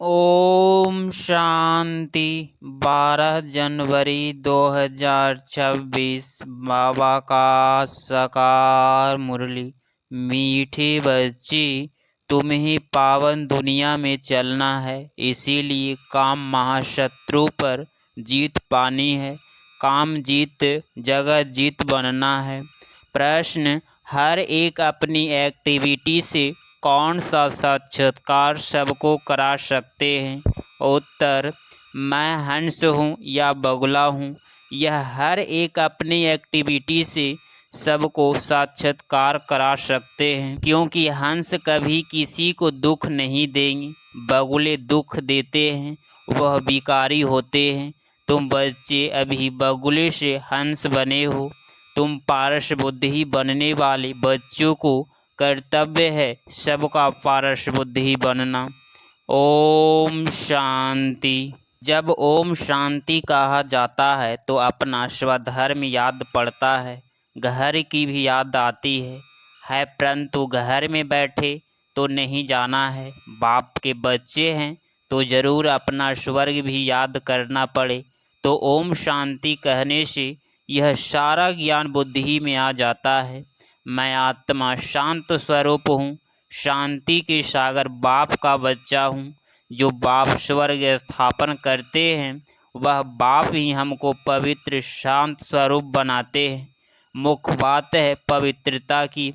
ओम शांति। 12 जनवरी 2026 बाबा का साकार मुरली। मीठे बच्चे, तुम्हें पावन दुनिया में चलना है, इसीलिए काम महाशत्रु पर जीत पानी है। काम जीत जगत जीत बनना है। प्रश्न, हर एक अपनी एक्टिविटी से कौन सा साक्षात्कार सबको करा सकते हैं? उत्तर, मैं हंस हूँ या बगुला हूँ, यह हर एक अपनी एक्टिविटी से सबको साक्षात्कार करा सकते हैं, क्योंकि हंस कभी किसी को दुख नहीं देंगे। बगुले दुख देते हैं, वह विकारी होते हैं। तुम बच्चे अभी बगुले से हंस बने हो। तुम पारस बुद्धि बनने वाले बच्चों को कर्तव्य है सबका पारस बुद्धि बनना। ओम शांति। जब ओम शांति कहा जाता है तो अपना स्वधर्म याद पड़ता है, घर की भी याद आती है परंतु घर में बैठे तो नहीं जाना है। बाप के बच्चे हैं तो ज़रूर अपना स्वर्ग भी याद करना पड़े। तो ओम शांति कहने से यह सारा ज्ञान बुद्धि में आ जाता है। मैं आत्मा शांत स्वरूप हूँ, शांति के सागर बाप का बच्चा हूँ। जो बाप स्वर्ग स्थापन करते हैं वह बाप ही हमको पवित्र शांत स्वरूप बनाते हैं। मुख्य बात है पवित्रता की।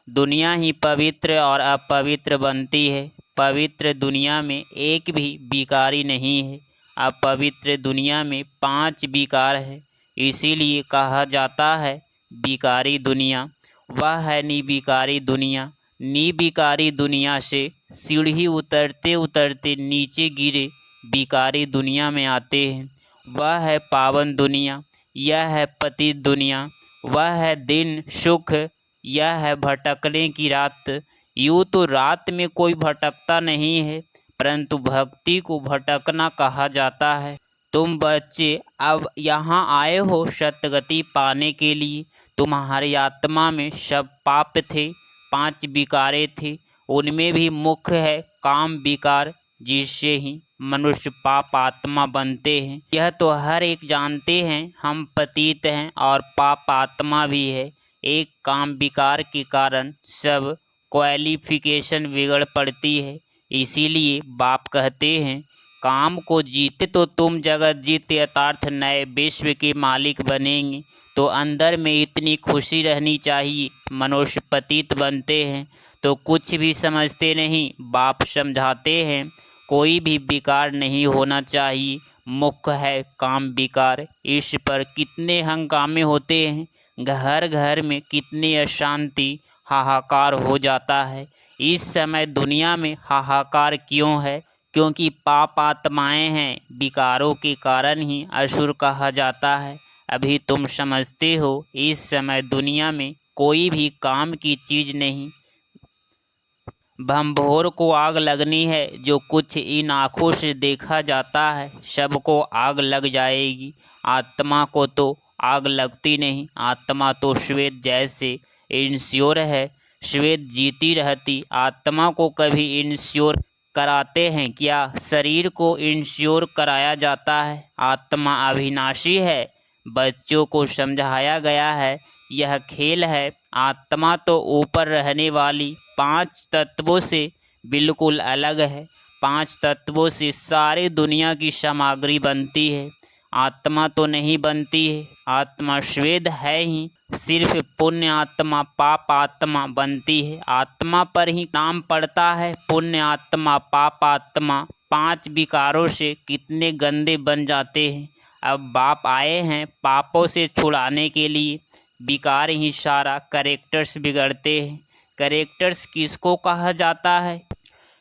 दुनिया ही पवित्र और अपवित्र बनती है। पवित्र दुनिया में एक भी विकारी नहीं है, अपवित्र दुनिया में 5 विकार है। इसीलिए कहा जाता है विकारी दुनिया। वह है निर्विकारी दुनिया। निर्विकारी दुनिया से सीढ़ी उतरते उतरते नीचे गिरे विकारी दुनिया में आते हैं। वह है पावन दुनिया, यह है पतित दुनिया। वह है दिन सुख, यह है भटकने की रात। यूँ तो रात में कोई भटकता नहीं है, परंतु भक्ति को भटकना कहा जाता है। तुम बच्चे अब यहाँ आए हो सतगति पाने के लिए। तुम्हारी आत्मा में सब पाप थे, 5 विकारे थे। उनमें भी मुख्य है काम विकार, जिससे ही मनुष्य पाप आत्मा बनते हैं। यह तो हर एक जानते हैं, हम पतित हैं और पाप आत्मा भी है। एक काम विकार के कारण सब क्वालिफिकेशन बिगड़ पड़ती है। इसीलिए बाप कहते हैं काम को जीते तो तुम जगत जीत यथार्थ नए विश्व के मालिक बनेंगे। तो अंदर में इतनी खुशी रहनी चाहिए। मनुष्य पतित बनते हैं तो कुछ भी समझते नहीं। बाप समझाते हैं कोई भी विकार नहीं होना चाहिए। मुख्य है काम विकार। इस पर कितने हंगामे होते हैं, घर घर में कितनी अशांति हाहाकार हो जाता है। इस समय दुनिया में हाहाकार क्यों है? क्योंकि पाप आत्माएं हैं। विकारों के कारण ही असुर कहा जाता है। अभी तुम समझते हो इस समय दुनिया में कोई भी काम की चीज़ नहीं। भंभोर को आग लगनी है, जो कुछ इन आँखों से देखा जाता है सबको आग लग जाएगी। आत्मा को तो आग लगती नहीं। आत्मा तो श्वेत जैसे इंश्योर है, श्वेत जीती रहती। आत्मा को कभी इंश्योर कराते हैं क्या? शरीर को इंश्योर कराया जाता है। आत्मा अविनाशी है। बच्चों को समझाया गया है यह खेल है। आत्मा तो ऊपर रहने वाली 5 तत्वों से बिल्कुल अलग है। 5 तत्वों से सारी दुनिया की सामग्री बनती है। आत्मा तो नहीं बनती है। आत्मा श्वेत है ही, सिर्फ पुण्य आत्मा पाप आत्मा बनती है। आत्मा पर ही नाम पड़ता है पुण्य आत्मा पाप आत्मा। 5 विकारों से कितने गंदे बन जाते हैं। अब बाप आए हैं पापों से छुड़ाने के लिए। विकार ही सारा कैरेक्टर्स बिगड़ते हैं। कैरेक्टर्स किसको कहा जाता है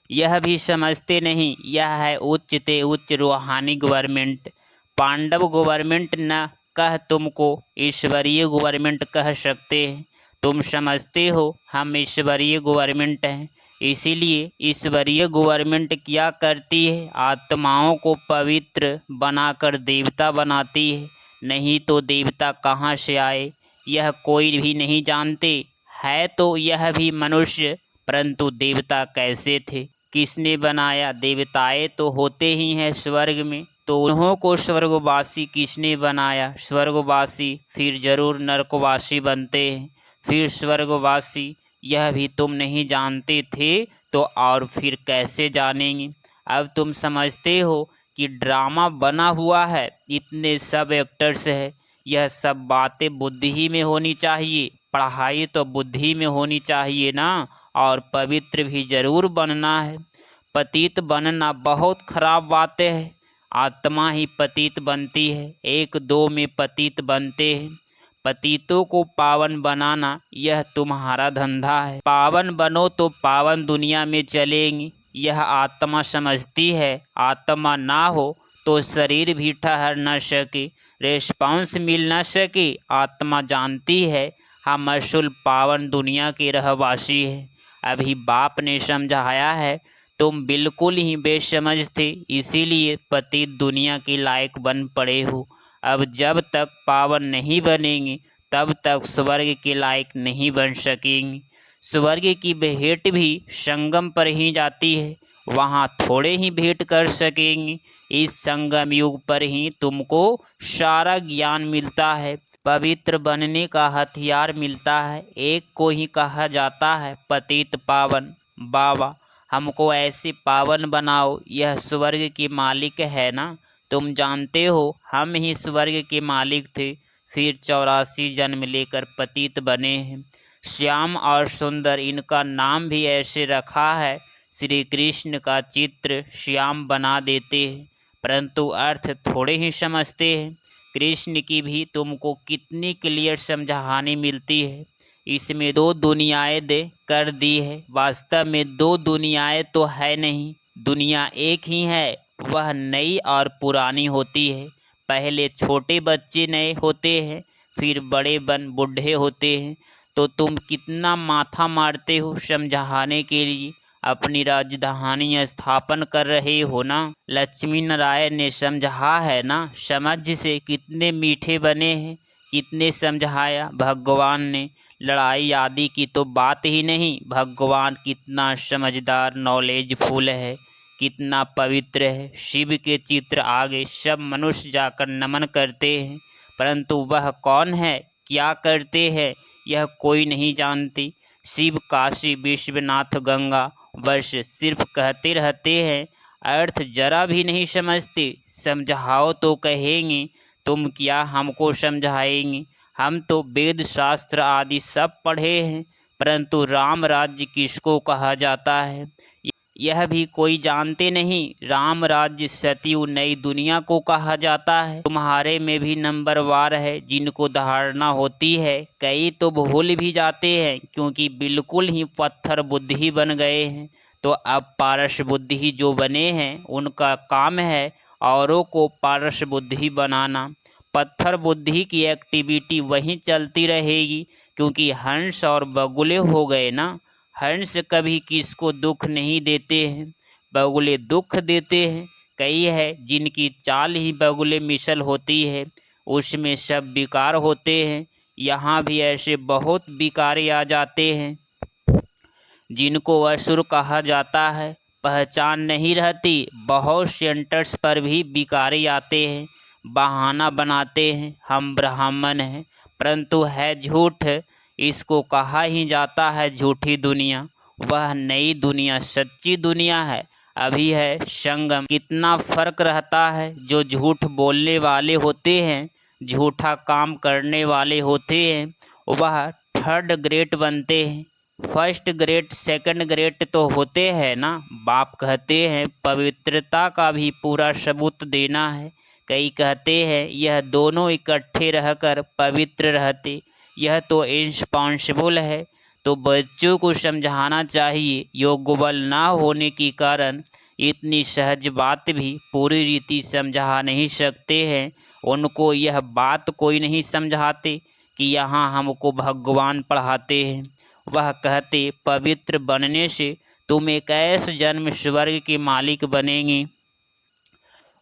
यह भी समझते नहीं। यह है उच्च ते उच्च रूहानी गवर्नमेंट। पांडव गवर्नमेंट न कह तुमको ईश्वरीय गवर्नमेंट कह सकते हैं। तुम समझते हो हम ईश्वरीय गवर्नमेंट हैं। इसीलिए ईश्वरीय गवर्नमेंट क्या करती है? आत्माओं को पवित्र बनाकर देवता बनाती है। नहीं तो देवता कहाँ से आए यह कोई भी नहीं जानते। है तो यह भी मनुष्य, परंतु देवता कैसे थे? किसने बनाया? देवताएं तो होते ही हैं स्वर्ग में, तो उन्हों को स्वर्गवासी किसने बनाया? स्वर्गवासी फिर जरूर नरकवासी बनते हैं, फिर स्वर्गवासी। यह भी तुम नहीं जानते थे तो और फिर कैसे जानेंगे? अब तुम समझते हो कि ड्रामा बना हुआ है, इतने सब एक्टर्स है। यह सब बातें बुद्धि ही में होनी चाहिए, पढ़ाई तो बुद्धि में होनी चाहिए ना। और पवित्र भी जरूर बनना है। पतित बनना बहुत खराब बात है। आत्मा ही पतित बनती है, एक दो में पतित बनते हैं। पतितों को पावन बनाना यह तुम्हारा धंधा है। पावन बनो तो पावन दुनिया में चलेंगी, यह आत्मा समझती है। आत्मा ना हो तो शरीर भी ठहर न सके, रेस्पॉन्स मिल न सके। आत्मा जानती है हम असूल पावन दुनिया के रहवासी हैं। अभी बाप ने समझाया है, तुम बिल्कुल ही बेसमझ थे, इसीलिए पतित दुनिया के लायक बन पड़े हो। अब जब तक पावन नहीं बनेंगे तब तक स्वर्ग के लायक नहीं बन सकेंगे। स्वर्ग की भेंट भी संगम पर ही जाती है, वहाँ थोड़े ही भेंट कर सकेंगे। इस संगम युग पर ही तुमको सारा ज्ञान मिलता है, पवित्र बनने का हथियार मिलता है। एक को ही कहा जाता है पतित पावन। बाबा हमको ऐसे पावन बनाओ, यह स्वर्ग के मालिक है ना। तुम जानते हो हम ही स्वर्ग के मालिक थे, फिर 84 जन्म लेकर पतित बने हैं। श्याम और सुंदर इनका नाम भी ऐसे रखा है, श्री कृष्ण का चित्र श्याम बना देते हैं, परंतु अर्थ थोड़े ही समझते हैं। कृष्ण की भी तुमको कितनी क्लियर समझानी मिलती है। इसमें दो दुनियाएं दे कर दी है, वास्तव में दो दुनियाएं तो है नहीं, दुनिया एक ही है। वह नई और पुरानी होती है। पहले छोटे बच्चे नए होते हैं, फिर बड़े बन बूढ़े होते हैं। तो तुम कितना माथा मारते हो समझाने के लिए, अपनी राजधानी स्थापन कर रहे हो ना। लक्ष्मी नारायण ने समझा है ना, समझ से कितने मीठे बने हैं, कितने समझाया भगवान ने। लड़ाई आदि की तो बात ही नहीं, भगवान कितना समझदार नॉलेजफुल है, कितना पवित्र है। शिव के चित्र आगे सब मनुष्य जाकर नमन करते हैं, परंतु वह कौन है, क्या करते हैं, यह कोई नहीं जानती। शिव काशी विश्वनाथ गंगा बस सिर्फ कहते रहते हैं, अर्थ जरा भी नहीं समझते। समझाओ तो कहेंगे तुम क्या हमको समझाएंगे, हम तो वेद शास्त्र आदि सब पढ़े हैं, परंतु राम राज्य किसको कहा जाता है यह भी कोई जानते नहीं। राम राज्य सतयुग नई दुनिया को कहा जाता है। तुम्हारे में भी नंबरवार है, जिनको धारणा होती है कई तो भूल भी जाते हैं, क्योंकि बिल्कुल ही पत्थर बुद्धि बन गए हैं। तो अब पारस बुद्धि जो बने हैं उनका काम है औरों को पारस बुद्धि बनाना। पत्थर बुद्धि की एक्टिविटी वहीं चलती रहेगी, क्योंकि हंस और बगुले हो गए ना। हंस कभी किसको दुख नहीं देते हैं, बगुले दुख देते हैं। कई है जिनकी चाल ही बगुले मिसल होती है, उसमें सब विकार होते हैं। यहाँ भी ऐसे बहुत विकारी आ जाते हैं जिनको असुर कहा जाता है, पहचान नहीं रहती। बहुत सेंटर्स पर भी विकारी आते हैं, बहाना बनाते हैं हम ब्राह्मण हैं, परंतु है झूठ। इसको कहा ही जाता है झूठी दुनिया। वह नई दुनिया सच्ची दुनिया है, अभी है संगम। कितना फर्क रहता है। जो झूठ बोलने वाले होते हैं, झूठा काम करने वाले होते हैं, वह थर्ड ग्रेड बनते हैं। फर्स्ट ग्रेड सेकंड ग्रेड तो होते हैं ना। बाप कहते हैं पवित्रता का भी पूरा सबूत देना है। कई कहते हैं यह दोनों इकट्ठे रहकर पवित्र रहते, यह तो इनरिस्पॉन्सिबल है। तो बच्चों को समझाना चाहिए, योग्य बल ना होने के कारण इतनी सहज बात भी पूरी रीति समझा नहीं सकते हैं। उनको यह बात कोई नहीं समझाते कि यहाँ हमको भगवान पढ़ाते हैं। वह कहते पवित्र बनने से तुम एक ऐसे जन्म स्वर्ग के मालिक बनेंगे।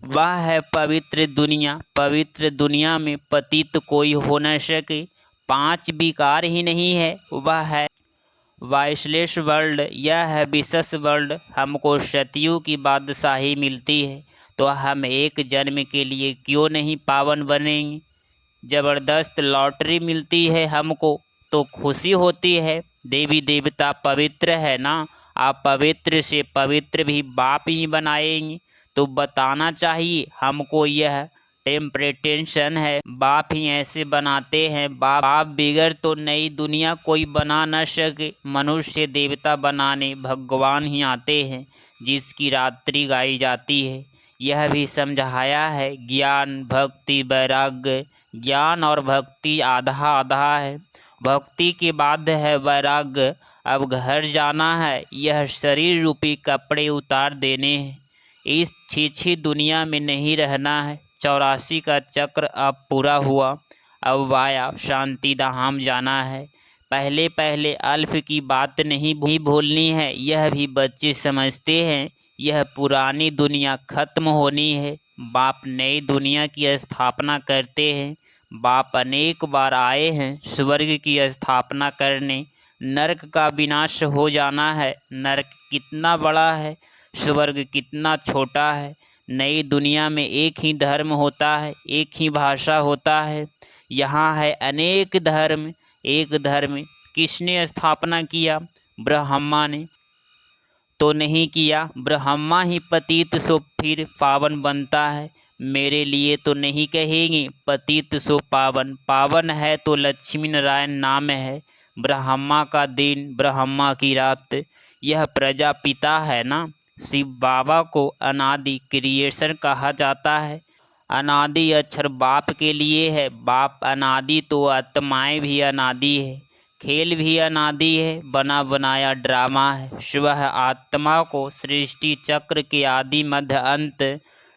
वह है पवित्र दुनिया। पवित्र दुनिया में पतित कोई हो न सके। 5 विकार ही नहीं है, वाइसलेस वर्ल्ड, यह है विशेष वर्ल्ड। हमको सतियों की बादशाही मिलती है, तो हम एक जन्म के लिए क्यों नहीं पावन बनेंगे। जबरदस्त लॉटरी मिलती है हमको, तो खुशी होती है। देवी देवता पवित्र है ना, आप पवित्र से पवित्र भी बाप ही बनाएंगे, तो बताना चाहिए हमको यह टेम्परेटेंशन है। बाप ही ऐसे बनाते हैं, बाप बिगड़ तो नई दुनिया कोई बना न सके। मनुष्य देवता बनाने भगवान ही आते हैं, जिसकी रात्रि गाई जाती है। यह भी समझाया है, ज्ञान भक्ति वैराग्य। ज्ञान और भक्ति आधा आधा है, भक्ति के बाद है वैराग्य। अब घर जाना है, यह शरीर रूपी कपड़े उतार देने हैं। इस छीछी दुनिया में नहीं रहना है। 84 का चक्र अब पूरा हुआ, अब वाया शांति धाम जाना है। पहले पहले अल्फ की बात नहीं भूलनी है, यह भी बच्चे समझते हैं। यह पुरानी दुनिया खत्म होनी है, बाप नई दुनिया की स्थापना करते हैं। बाप अनेक बार आए हैं स्वर्ग की स्थापना करने। नरक का विनाश हो जाना है। नरक कितना बड़ा है, स्वर्ग कितना छोटा है। नई दुनिया में एक ही धर्म होता है, एक ही भाषा होता है। यहाँ है अनेक धर्म, एक धर्म किसने स्थापना किया? ब्रह्मा ने तो नहीं किया। ब्रह्मा ही पतित सो फिर पावन बनता है। मेरे लिए तो नहीं कहेंगे पतित सो पावन, पावन है तो लक्ष्मी नारायण नाम है। ब्रह्मा का दिन, ब्रह्मा की रात, यह प्रजापिता है ना। शिव बाबा को अनादि क्रिएशन कहा जाता है। अनादि अक्षर बाप के लिए है। बाप अनादि तो आत्माएं भी अनादि है, खेल भी अनादि है, बना बनाया ड्रामा है। स्वह आत्मा को सृष्टि चक्र के आदि मध्य अंत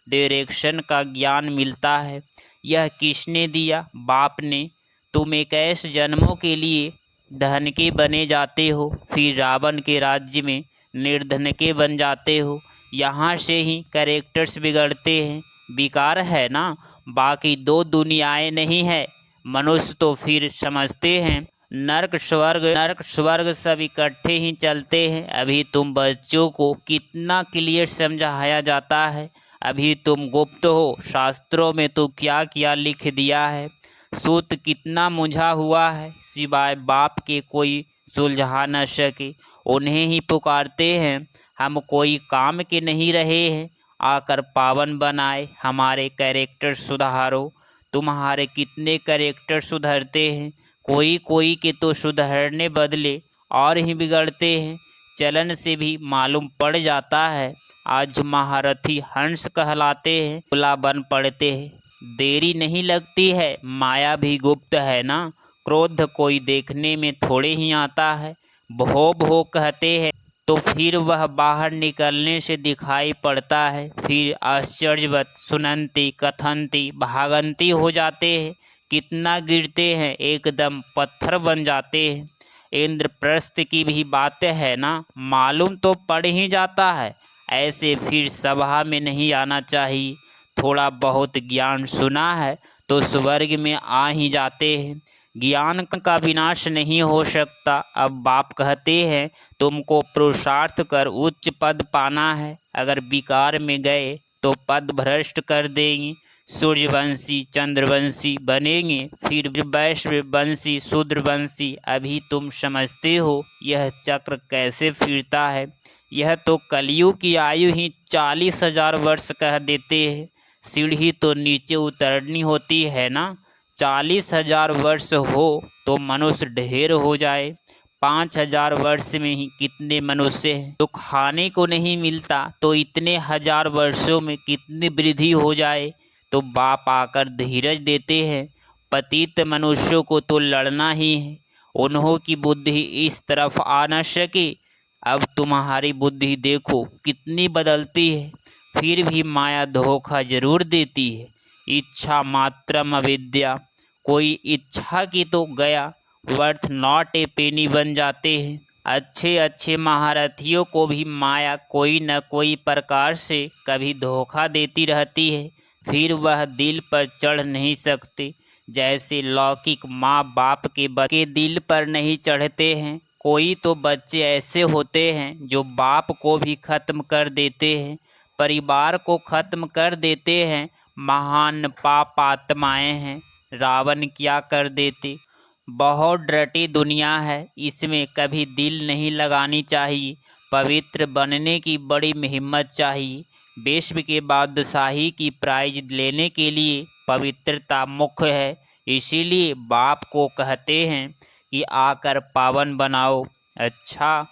डायरेक्शन का ज्ञान मिलता है। यह किसने दिया? बाप ने। तुम 21 जन्मों के लिए धन के बने जाते हो, फिर रावण के राज्य में निर्धन के बन जाते हो। यहाँ से ही कैरेक्टर्स बिगड़ते हैं। विकार है ना, बाकी दो दुनियाएं नहीं है। मनुष्य तो फिर समझते हैं नर्क स्वर्ग सब इकट्ठे ही चलते हैं। अभी तुम बच्चों को कितना क्लियर समझाया जाता है। अभी तुम गुप्त हो, शास्त्रों में तो क्या क्या लिख दिया है। सूत कितना मुझा हुआ है, सिवाय बाप के कोई सुलझा न सके। उन्हें ही पुकारते हैं, हम कोई काम के नहीं रहे हैं, आकर पावन बनाए, हमारे कैरेक्टर सुधारो। तुम्हारे कितने कैरेक्टर सुधरते हैं, कोई कोई के तो सुधरने बदले और ही बिगड़ते हैं। चलन से भी मालूम पड़ जाता है। आज महारथी हंस कहलाते हैं, पुला बन पड़ते हैं। देरी नहीं लगती है, माया भी गुप्त है ना। क्रोध कोई देखने में थोड़े ही आता है। भो भो कहते हैं तो फिर वह बाहर निकलने से दिखाई पड़ता है। फिर आश्चर्यवत सुनंती कथंती भागंती हो जाते हैं। कितना गिरते हैं, एकदम पत्थर बन जाते हैं। इंद्रप्रस्थ की भी बात है ना, मालूम तो पड़ ही जाता है। ऐसे फिर सभा में नहीं आना चाहिए। थोड़ा बहुत ज्ञान सुना है तो स्वर्ग में आ ही जाते हैं। ज्ञान का विनाश नहीं हो सकता। अब बाप कहते हैं तुमको पुरुषार्थ कर उच्च पद पाना है। अगर विकार में गए तो पद भ्रष्ट कर देंगे। सूर्यवंशी चंद्रवंशी बनेंगे, फिर वैश्यवंशी शूद्रवंशी। अभी तुम समझते हो यह चक्र कैसे फिरता है। यह तो कलयुग की आयु ही 40,000 वर्ष कह देते हैं। सीढ़ी तो नीचे उतरनी होती है ना। 40,000 वर्ष हो तो मनुष्य ढेर हो जाए। 5,000 वर्ष में ही कितने मनुष्य हैं। तो खाने को नहीं मिलता तो इतने हजार वर्षों में कितनी वृद्धि हो जाए। तो बाप आकर धीरज देते हैं, पतित मनुष्यों को तो लड़ना ही है। उन्हों की बुद्धि इस तरफ आ न सके। अब तुम्हारी बुद्धि देखो कितनी बदलती है, फिर भी माया धोखा जरूर देती है। इच्छा मात्रम अविद्या, कोई इच्छा की तो गया, वर्थ नॉट ए पेनी बन जाते हैं। अच्छे अच्छे महारथियों को भी माया कोई न कोई प्रकार से कभी धोखा देती रहती है, फिर वह दिल पर चढ़ नहीं सकते। जैसे लौकिक माँ बाप के दिल पर नहीं चढ़ते हैं। कोई तो बच्चे ऐसे होते हैं जो बाप को भी खत्म कर देते हैं, परिवार को खत्म कर देते हैं। महान पाप आत्माएं हैं, रावण क्या कर देते। बहुत डर्टी दुनिया है, इसमें कभी दिल नहीं लगानी चाहिए। पवित्र बनने की बड़ी हिम्मत चाहिए। विश्व के बादशाही की प्राइज लेने के लिए पवित्रता मुख्य है। इसीलिए बाप को कहते हैं कि आकर पावन बनाओ। अच्छा,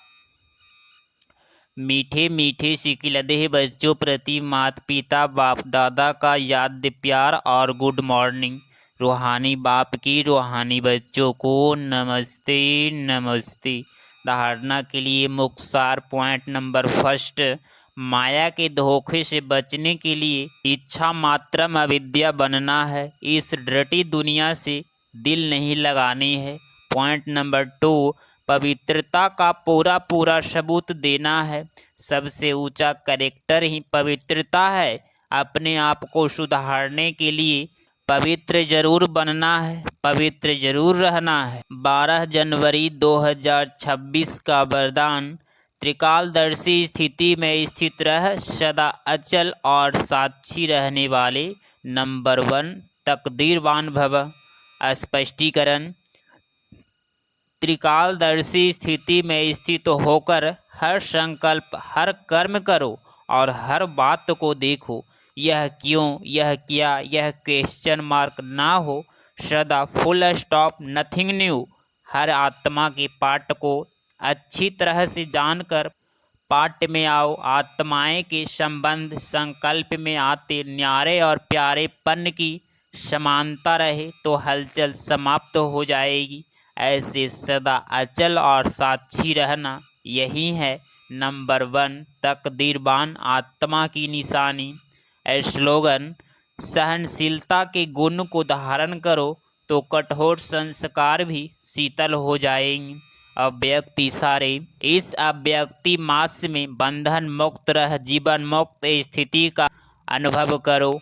मीठे मीठे सिकिलदेह बच्चों प्रति माता पिता बाप दादा का याद प्यार और गुड मॉर्निंग। रूहानी बाप की रूहानी बच्चों को नमस्ते नमस्ते। धारणा के लिए मुख्तार पॉइंट नंबर फर्स्ट, माया के धोखे से बचने के लिए इच्छा मात्रम अविद्या बनना है। इस डर्टी दुनिया से दिल नहीं लगानी है। पॉइंट नंबर टू, पवित्रता का पूरा पूरा सबूत देना है। सबसे ऊंचा कैरेक्टर ही पवित्रता है। अपने आप को सुधारने के लिए पवित्र जरूर बनना है, पवित्र जरूर रहना है। 12 जनवरी 2026 का वरदान, त्रिकालदर्शी स्थिति में स्थित रह सदा अचल और साक्षी रहने वाले। नंबर 1, तकदीरवान भव। स्पष्टीकरण, त्रिकालदर्शी स्थिति में स्थित होकर हर संकल्प हर कर्म करो और हर बात को देखो। यह क्यों, यह क्या, यह क्वेश्चन मार्क ना हो। सदा फुल स्टॉप, नथिंग न्यू। हर आत्मा के पाठ को अच्छी तरह से जानकर पाठ में आओ। आत्माएं के संबंध संकल्प में आते न्यारे और प्यारेपन की समानता रहे तो हलचल समाप्त हो जाएगी। ऐसे सदा अचल और साक्षी रहना, यही है नंबर 1 तकदीरवान आत्मा की निशानी। स्लोगन, सहनशीलता के गुण को धारण करो तो कठोर संस्कार भी शीतल हो जाएंगे। अव्यक्त इशारे, इस अव्यक्ति मास में बंधन मुक्त रह जीवन मुक्त स्थिति का अनुभव करो।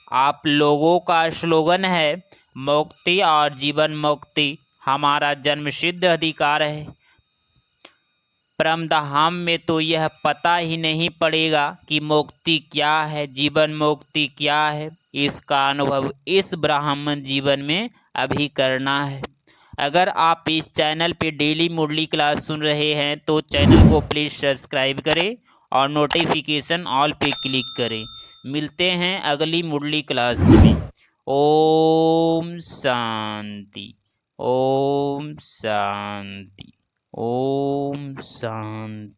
आप लोगों का स्लोगन है मुक्ति और जीवन मुक्ति हमारा जन्मसिद्ध अधिकार है। परमधाम में तो यह पता ही नहीं पड़ेगा कि मुक्ति क्या है, जीवन मुक्ति क्या है। इसका अनुभव इस ब्राह्मण जीवन में अभी करना है। अगर आप इस चैनल पे डेली मुरली क्लास सुन रहे हैं तो चैनल को प्लीज़ सब्सक्राइब करें और नोटिफिकेशन ऑल पे क्लिक करें। मिलते हैं अगली मुरली क्लास में। ओम शांति, ओम शांति, ओम शांति।